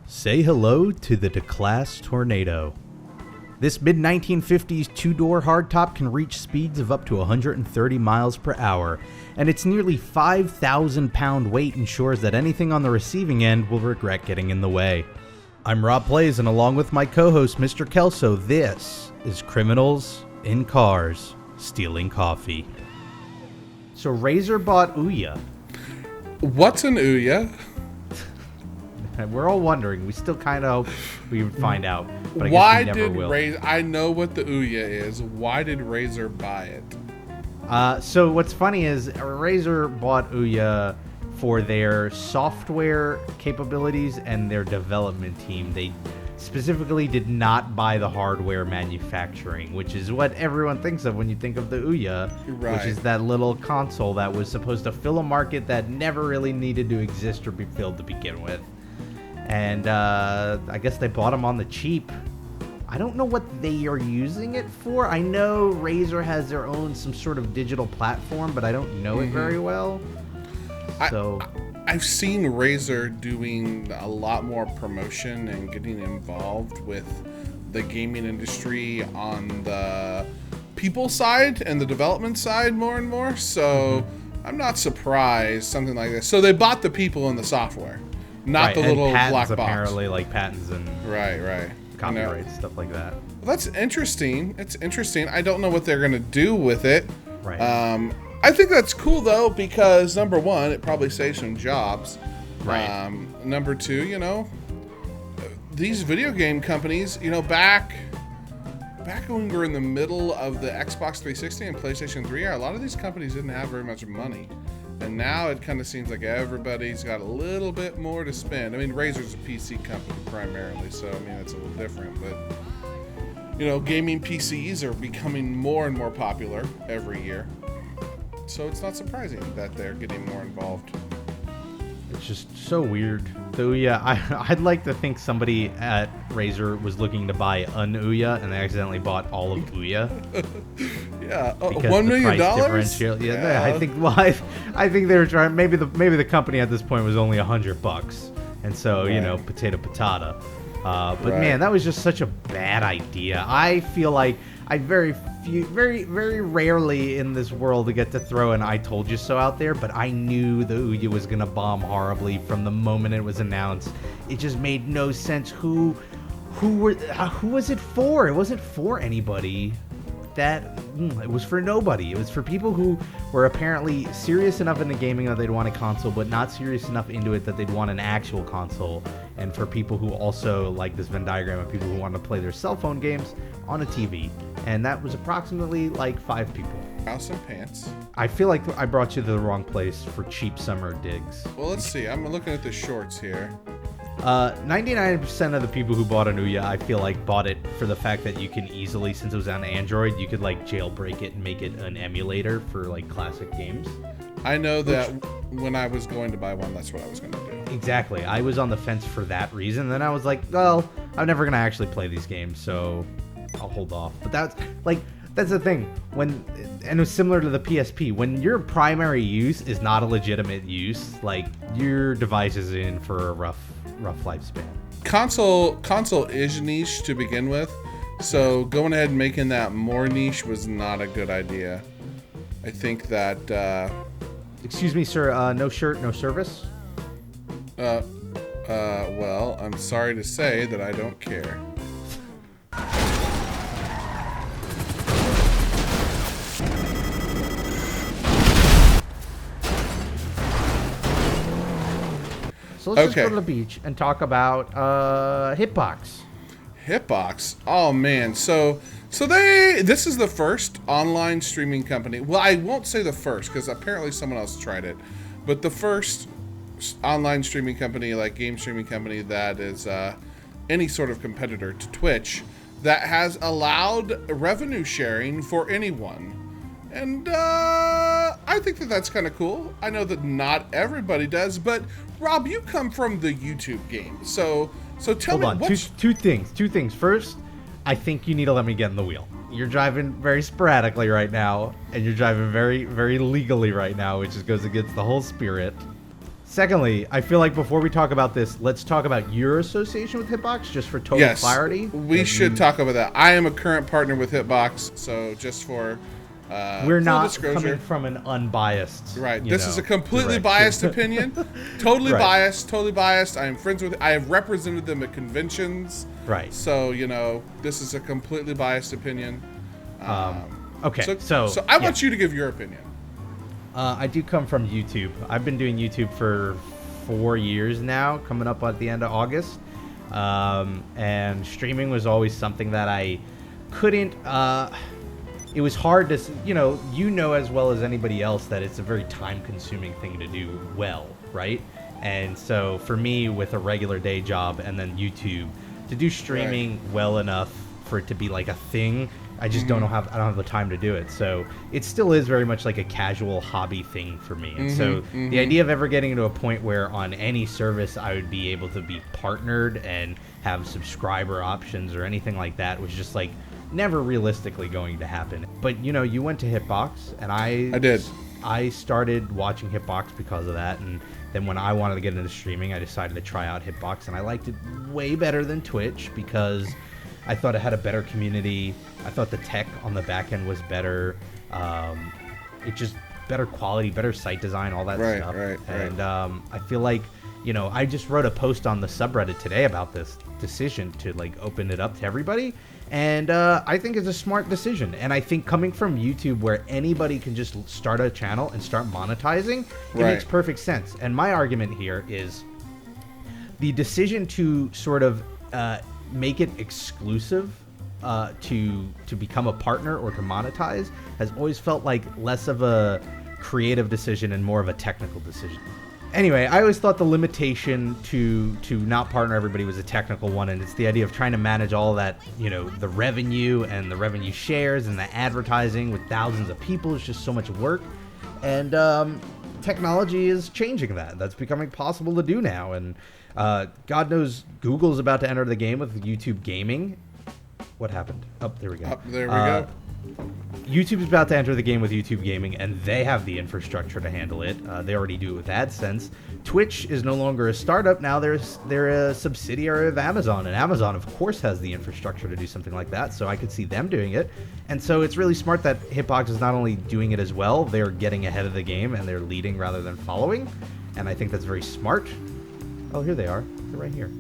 Say hello to the D-Class Tornado. This mid-1950s two-door hardtop can reach speeds of up to 130 miles per hour, and its nearly 5,000-pound weight ensures that anything on the receiving end will regret getting in the way. I'm Rob Plays, and along with my co-host, Mr. Kelso, this is Criminals in Cars Stealing Coffee. So Razer bought Ouya. What's an Ouya? We're all wondering. We still kind of hope we would find out. But I Why guess we never will. Razer? I know what the Ouya is. Why did Razer buy it? So what's funny is Razer bought Ouya for their software capabilities and their development team. They specifically did not buy the hardware manufacturing, which is what everyone thinks of when you think of the Ouya, Right. which is that little console that was supposed to fill a market that never really needed to exist or be filled to begin with. And I guess they bought them on the cheap. I don't know what they are using it for. I know Razer has their own some sort of digital platform, but I don't know it very well. So I've seen Razer doing a lot more promotion and getting involved with the gaming industry on the people side and the development side more and more. So I'm not surprised something like this. So they bought the people and the software. Not the little black box. Apparently, like patents and Right. copyright, stuff like that. Well, that's interesting. It's interesting. I don't know what they're going to do with it. Right. I think that's cool, though, because, number one, it probably saves some jobs. Right. Number two, these video game companies, back when we were in the middle of the Xbox 360 and PlayStation 3, a lot of these companies didn't have very much money. And now it kind of seems like everybody's got a little bit more to spend. I mean, Razer's a PC company primarily, so I mean, it's a little different. But, gaming PCs are becoming more and more popular every year. So it's not surprising that they're getting more involved. It's just so weird. The Ouya, I'd like to think somebody at Razer was looking to buy an Ouya and they accidentally bought all of Ouya. Yeah, Because $1 million. Yeah, I think. Well, I think they were trying. Maybe the company at this point was only $100, and so Right. potato patata. But Right. man, that was just such a bad idea. I feel like I very rarely in this world get to throw an "I told you so" out there, but I knew the Ouya was gonna bomb horribly from the moment it was announced. It just made no sense. Who was it for? It wasn't for anybody. It was for nobody. It was for people who were apparently serious enough into gaming that they'd want a console, but not serious enough into it that they'd want an actual console. And for people who also, like this Venn diagram, of people who want to play their cell phone games on a TV. And that was approximately like 5 people. House and pants. I feel like I brought you to the wrong place for cheap summer digs. Well, let's see. I'm looking at the shorts here. 99% of the people who bought an Ouya, I feel like, bought it for the fact that you can easily, since it was on Android, you could like jailbreak it and make it an emulator for like classic games. I know that when I was going to buy one, that's what I was going to do. Exactly. I was on the fence for that reason. Then I was like, well, I'm never going to actually play these games, so I'll hold off. But that's the thing. And it was similar to the PSP. When your primary use is not a legitimate use, like your device is in for a rough lifespan. Console is niche to begin with, so going ahead and making that more niche was not a good idea. I think that Excuse me, sir. No shirt, no service. well, I'm sorry to say that I don't care. So let's just Okay. go to the beach and talk about Hitbox. Hitbox. Oh man. So this is the first online streaming company. Well, I won't say the first because apparently someone else tried it, but the first online streaming company, like game streaming company, that is any sort of competitor to Twitch that has allowed revenue sharing for anyone. And I think that that's kind of cool. I know that not everybody does, but Rob, you come from the YouTube game, so tell Hold me on. Two things. First, I think you need to let me get in the wheel. You're driving very sporadically right now, and you're driving very, very legally right now, which just goes against the whole spirit. Secondly, I feel like before we talk about this, let's talk about your association with Hitbox, just for total clarity. We should talk about that. I am a current partner with Hitbox, so just for we're not disclosure. Coming from an unbiased. Right. This is a completely direction. biased opinion. Totally Right. biased. Totally biased. I am friends with. I have represented them at conventions. Right. So this is a completely biased opinion. Okay. So I want you to give your opinion. I do come from YouTube. I've been doing YouTube for 4 years now, coming up at the end of August. And streaming was always something that I couldn't. It was hard to, as well as anybody else that it's a very time-consuming thing to do well, right? And so for me, with a regular day job and then YouTube, to do streaming well enough for it to be like a thing, I just don't have the time to do it. So it still is very much like a casual hobby thing for me. And so the idea of ever getting to a point where on any service I would be able to be partnered and have subscriber options or anything like that was just like never realistically going to happen. But you went to Hitbox, and I did. I started watching Hitbox because of that, and then when I wanted to get into streaming, I decided to try out Hitbox, and I liked it way better than Twitch because I thought it had a better community. I thought the tech on the back end was better. It just better quality, better site design, all that stuff. Right. And I feel like, I just wrote a post on the subreddit today about this decision to like open it up to everybody. And I think it's a smart decision. And I think coming from YouTube, where anybody can just start a channel and start monetizing, it makes perfect sense. And my argument here is the decision to sort of make it exclusive to become a partner or to monetize has always felt like less of a creative decision and more of a technical decision. Anyway, I always thought the limitation to not partner everybody was a technical one, and it's the idea of trying to manage all that, the revenue and the revenue shares and the advertising with thousands of people is just so much work. And technology is changing that. That's becoming possible to do now. And God knows Google's about to enter the game with YouTube gaming. What happened? Oh, there we go. There we go. YouTube's about to enter the game with YouTube Gaming, and they have the infrastructure to handle it. They already do it with AdSense. Twitch is no longer a startup. Now they're a subsidiary of Amazon, and Amazon, of course, has the infrastructure to do something like that, so I could see them doing it. And so it's really smart that Hitbox is not only doing it as well, they're getting ahead of the game, and they're leading rather than following, and I think that's very smart. Oh, here they are. They're right here.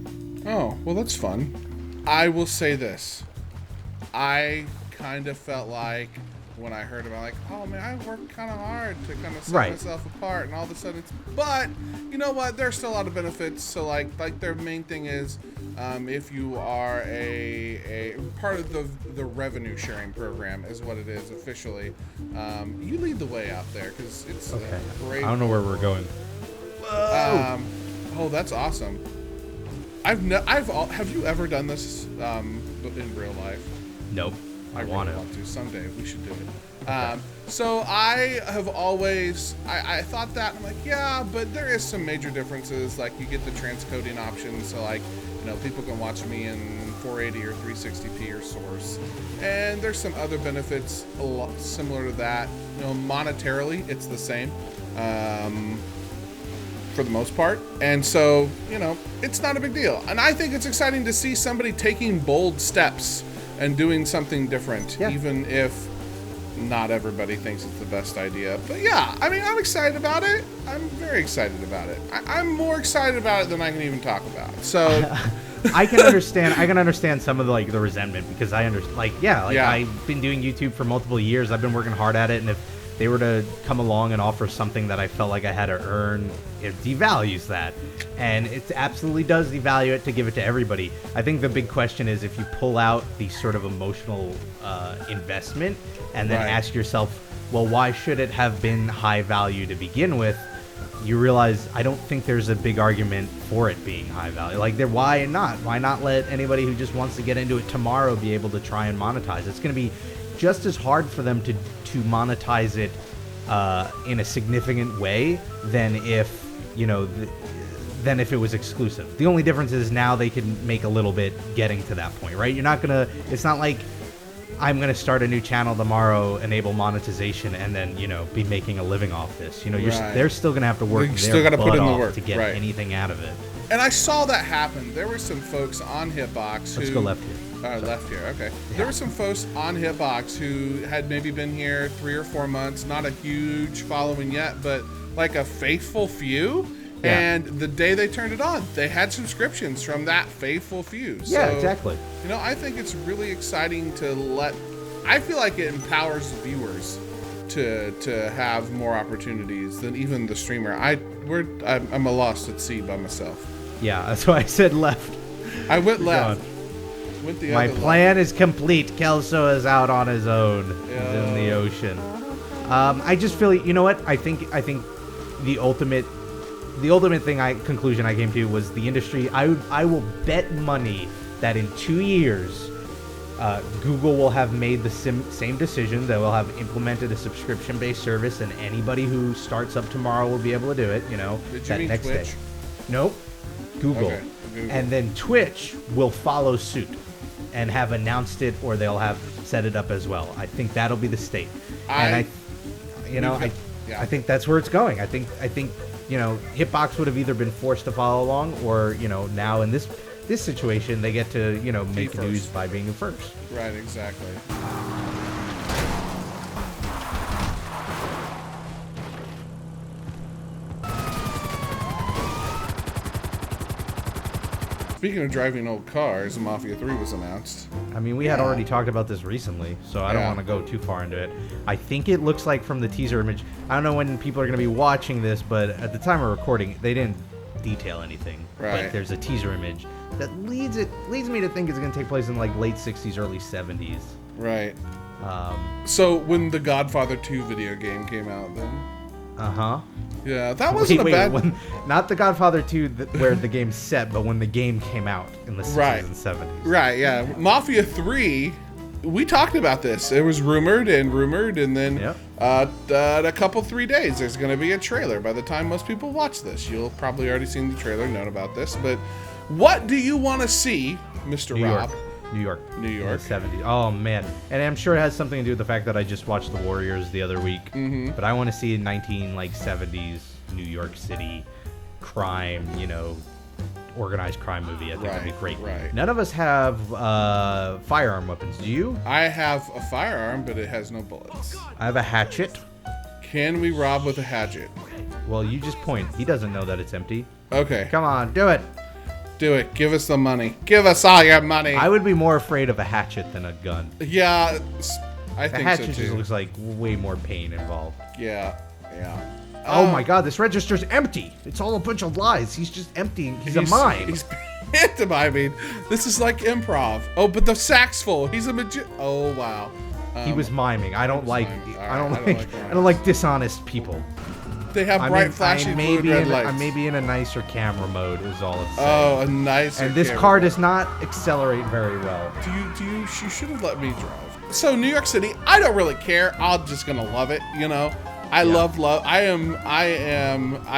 Oh, well, that's fun. I will say this. I kind of felt like when I heard about, like, oh man, I worked kind of hard to kind of set myself apart, and all of a sudden but you know what, there's still a lot of benefits. So like their main thing is if you are a part of the revenue sharing program is what it is officially, you lead the way out there because it's great. I don't know where we're going. Whoa. Oh, that's awesome. Have you ever done this in real life? Nope. I want to. Someday we should do it. So I have always, I thought that, I'm like, yeah, but there is some major differences. Like you get the transcoding option, so like, people can watch me in 480 or 360p or source. And there's some other benefits a lot similar to that. Monetarily, it's the same. For the most part. And so, it's not a big deal. And I think it's exciting to see somebody taking bold steps and doing something different, even if not everybody thinks it's the best idea. But yeah, I mean, I'm excited about it. I'm very excited about it. I'm more excited about it than I can even talk about. So I can understand some of the resentment, because I've been doing YouTube for multiple years. I've been working hard at it, and if they were to come along and offer something that I felt like I had to earn, it devalues that. And it absolutely does devalue it to give it to everybody. I think the big question is, if you pull out the sort of emotional investment and then ask yourself, well, why should it have been high value to begin with? You realize I don't think there's a big argument for it being high value. Why not? Why not let anybody who just wants to get into it tomorrow be able to try and monetize? It's going to be just as hard for them to monetize it in a significant way than if it was exclusive. The only difference is now they can make a little bit getting to that point, right? It's not like I'm going to start a new channel tomorrow, enable monetization, and then, you know, be making a living off this. You know, they're still going to have to work their butt put in the work to get anything out of it. And I saw that happen. There were some folks on Hitbox who... Let's go left here. Left here, okay. Yeah. There were some folks on Hitbox who had maybe been here 3 or 4 months, not a huge following yet, but like a faithful few. Yeah. And the day they turned it on, they had subscriptions from that faithful few. Yeah, so, exactly. You know, I think it's really exciting to I feel like it empowers the viewers to have more opportunities than even the streamer. I'm a lost at sea by myself. Yeah, that's why I said left. I went left. My plan is complete. Kelso is out on his own. He's in the ocean. I just feel, you know what? I think the ultimate conclusion I came to was the industry. I will bet money that in 2 years, Google will have made the same decision. They will have implemented a subscription-based service, and anybody who starts up tomorrow will be able to do it. You know, Did you mean next Twitch? Day. Nope. Google. Okay. Google. And then Twitch will follow suit and have announced it, or they'll have set it up as well. I think that'll be the state. I think that's where it's going. I think you know, Hitbox would have either been forced to follow along, or, you know, now in this situation they get to, you know, make news by being the first. Right, exactly. Speaking of driving old cars, Mafia 3 was announced. I mean, we had already talked about this recently, so I don't want to go too far into it. I think it looks like from the teaser image, I don't know when people are going to be watching this, but at the time of recording, they didn't detail anything. Right. But there's a teaser image that leads me to think it's going to take place in like late 60s, early 70s. Right. So when the Godfather 2 video game came out, then. Uh-huh. Yeah, that wasn't a bad... not the Godfather 2 where the game's set, but when the game came out in the 60s and 70s. Right, yeah. Mafia 3, we talked about this. It was rumored, and then a couple 3 days, there's going to be a trailer. By the time most people watch this, you'll probably already seen the trailer, known about this. But what do you want to see, Mr. Rob? New York. In the 70s. Oh, man. And I'm sure it has something to do with the fact that I just watched The Warriors the other week. Mm-hmm. But I want to see a 70s New York City crime, you know, organized crime movie. I think that'd be great. Right. None of us have firearm weapons. Do you? I have a firearm, but it has no bullets. I have a hatchet. Can we rob with a hatchet? Well, you just point. He doesn't know that it's empty. Okay. Come on, do it. Do it. Give us the money. Give us all your money. I would be more afraid of a hatchet than a gun. Yeah, I think so too. A hatchet just looks like way more pain involved. Yeah. Oh my God, this register's empty. It's all a bunch of lies. He's just emptying. He's a mime. He's pantomiming. This is like improv. Oh, but the sack's full. He's a magician. Oh wow. He was miming. I don't like dishonest people. They have bright, flashy blue and red lights. I may be in a nicer camera mode, is all it's saying. Oh, a nicer. And this car does not accelerate very well. You should have let me drive. So New York City, I don't really care. I'm just gonna love it. You know, I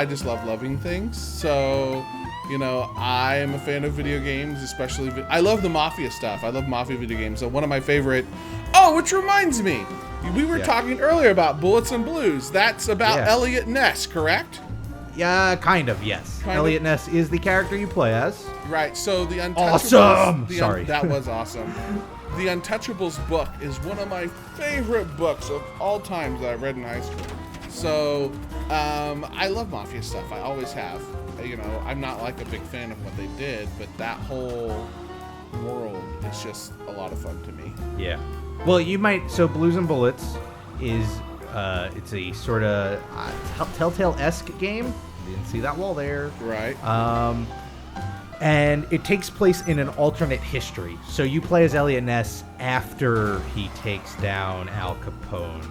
just love loving things. So, you know, I am a fan of video games, especially. I love the Mafia stuff. I love Mafia video games. So one of my favorite. Oh, which reminds me. We were talking earlier about Bullets and Blues. That's about Elliot Ness, correct? Yeah, kind of, yes. Elliot Ness is the character you play as. Right, so the Untouchables... Awesome! Sorry. That was awesome. The Untouchables book is one of my favorite books of all times that I read in high school. So, I love Mafia stuff. I always have. You know, I'm not like a big fan of what they did, but that whole world is just a lot of fun to me. Yeah. Well, you might. So, Blues and Bullets is it's a sort of Telltale-esque game. Didn't see that wall there. Right. And it takes place in an alternate history. So you play as Elliot Ness after he takes down Al Capone.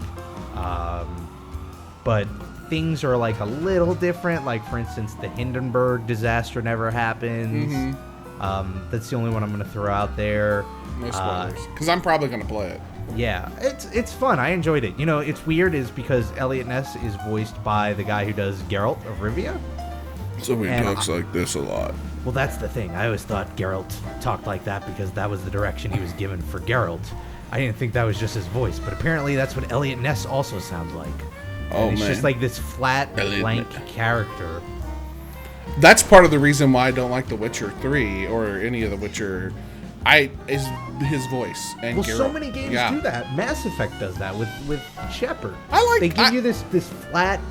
But things are like a little different. Like, for instance, the Hindenburg disaster never happens. Mm-hmm. That's the only one I'm going to throw out there. No spoilers, because I'm probably going to play it. Yeah, it's fun. I enjoyed it. You know, it's weird is because Elliot Ness is voiced by the guy who does Geralt of Rivia. So he talks like this a lot. Well, that's the thing. I always thought Geralt talked like that because that was the direction he was given for Geralt. I didn't think that was just his voice, but apparently that's what Elliot Ness also sounds like. Oh, and he's man. just like this flat, Elliot blank Ness. character. That's part of the reason why I don't like The Witcher 3 or any of The Witcher. Is his voice and Well, Geralt. so many games Yeah. do that. Mass Effect does that with Shepard. They I give you this flat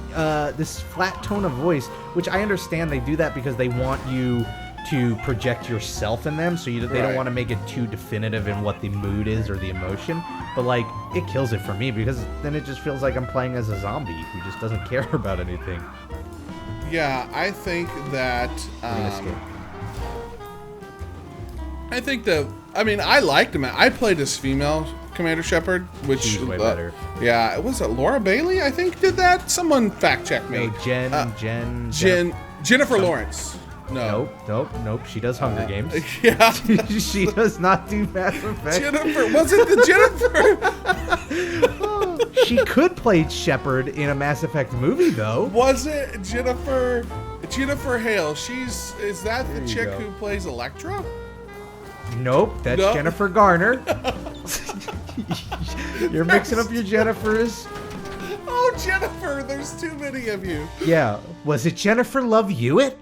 tone of voice, which I understand they do that because they want you to project yourself in them, so they don't Right. want to make it too definitive in what the mood is or the emotion. But like, it kills it for me because then it just feels like I'm playing as a zombie who just doesn't care about anything. Yeah, I think that. I think that. I mean, I liked him. I played as female Commander Shepard, which She's way better. Yeah, was it Laura Bailey? I think did that. Someone fact check me. No, Jennifer Lawrence. No. Nope. She does Hunger Games. Yeah. She does not do Mass Effect. Jennifer. Was it the Jennifer? She could play Shepard in a Mass Effect movie, though. Was it Jennifer? Jennifer Hale. Is that the you chick go. who plays Elektra? Nope, that's No. Jennifer Garner. You're mixing up your Jennifers. Oh, Jennifer! There's too many of you. Yeah, was it Jennifer Love Hewitt?